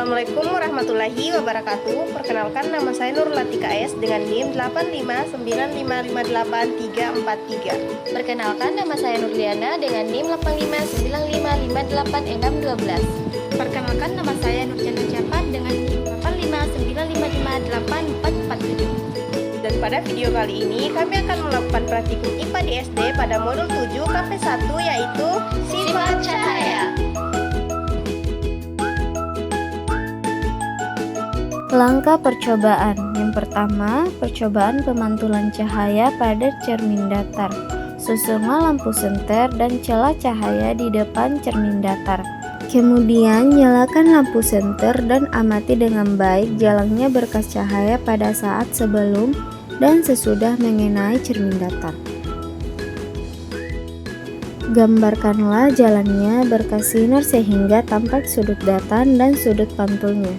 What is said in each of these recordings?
Assalamualaikum warahmatullahi wabarakatuh. Perkenalkan, nama saya Nurlatika S dengan NIM 859558343. Perkenalkan, nama saya Nurliana dengan NIM 8595585612. Perkenalkan, nama saya Nurjana Capat dengan NIM 859555447. Dan pada video kali ini kami akan melakukan praktikum IPA di SD pada modul 7 KP1, yaitu Sifat cahaya. Langkah percobaan. Yang pertama, percobaan pemantulan cahaya pada cermin datar. Susunlah lampu senter dan celah cahaya di depan cermin datar. Kemudian nyalakan lampu senter dan amati dengan baik jalannya berkas cahaya pada saat sebelum dan sesudah mengenai cermin datar. Gambarkanlah jalannya berkas sinar sehingga tampak sudut datang dan sudut pantulnya.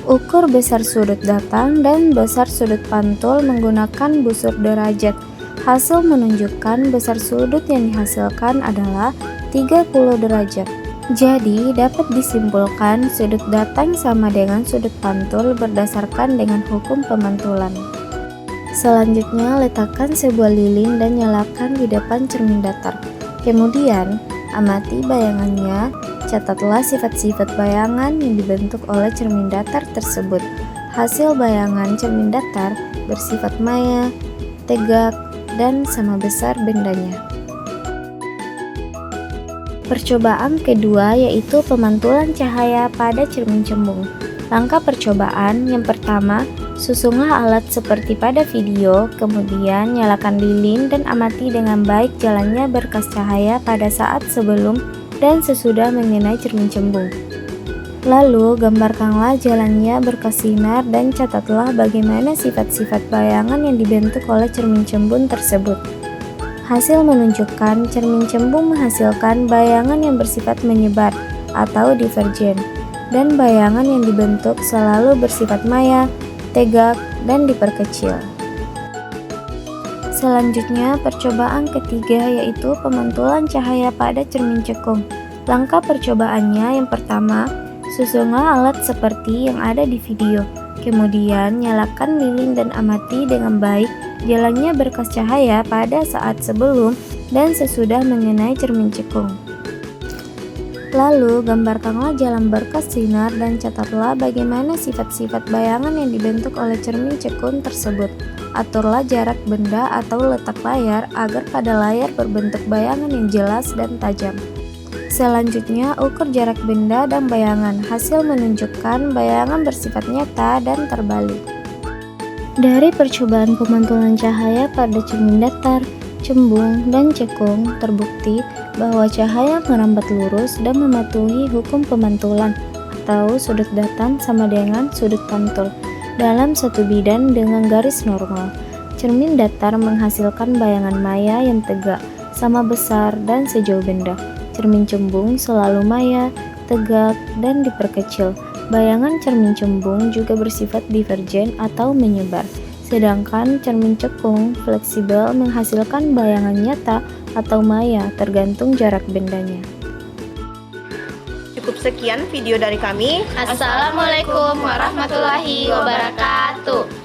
Ukur besar sudut datang dan besar sudut pantul menggunakan busur derajat. Hasil menunjukkan besar sudut yang dihasilkan adalah 30 derajat. Jadi dapat disimpulkan sudut datang sama dengan sudut pantul berdasarkan dengan hukum pemantulan. Selanjutnya letakkan sebuah lilin dan nyalakan di depan cermin datar. Kemudian amati bayangannya. Catatlah sifat-sifat bayangan yang dibentuk oleh cermin datar tersebut. Hasil bayangan cermin datar bersifat maya, tegak, dan sama besar bendanya. Percobaan kedua yaitu pemantulan cahaya pada cermin cembung. Langkah percobaan yang pertama, susunlah alat seperti pada video, kemudian nyalakan lilin dan amati dengan baik jalannya berkas cahaya pada saat sebelum dan sesudah mengenai cermin cembung. Lalu gambarkanlah jalannya berkas sinar dan catatlah bagaimana sifat-sifat bayangan yang dibentuk oleh cermin cembung tersebut. Hasil menunjukkan cermin cembung menghasilkan bayangan yang bersifat menyebar atau divergen, dan bayangan yang dibentuk selalu bersifat maya, tegak, dan diperkecil. Selanjutnya, percobaan ketiga yaitu pemantulan cahaya pada cermin cekung. Langkah percobaannya yang pertama, susunlah alat seperti yang ada di video. Kemudian, nyalakan lilin dan amati dengan baik jalannya berkas cahaya pada saat sebelum dan sesudah mengenai cermin cekung. Lalu, gambarkanlah jalan berkas sinar dan catatlah bagaimana sifat-sifat bayangan yang dibentuk oleh cermin cekung tersebut. Aturlah jarak benda atau letak layar agar pada layar berbentuk bayangan yang jelas dan tajam. Selanjutnya, ukur jarak benda dan bayangan. Hasil menunjukkan bayangan bersifat nyata dan terbalik. Dari percobaan pemantulan cahaya pada cermin datar, cembung, dan cekung, terbukti bahwa cahaya merambat lurus dan mematuhi hukum pemantulan atau sudut datang sama dengan sudut pantul dalam satu bidang dengan garis normal. Cermin datar menghasilkan bayangan maya yang tegak, sama besar, dan sejauh benda. Cermin cembung selalu maya, tegak, dan diperkecil. Bayangan cermin cembung juga bersifat divergen atau menyebar. Sedangkan cermin cekung fleksibel menghasilkan bayangan nyata atau maya tergantung jarak bendanya. Cukup sekian video dari kami. Assalamualaikum warahmatullahi wabarakatuh.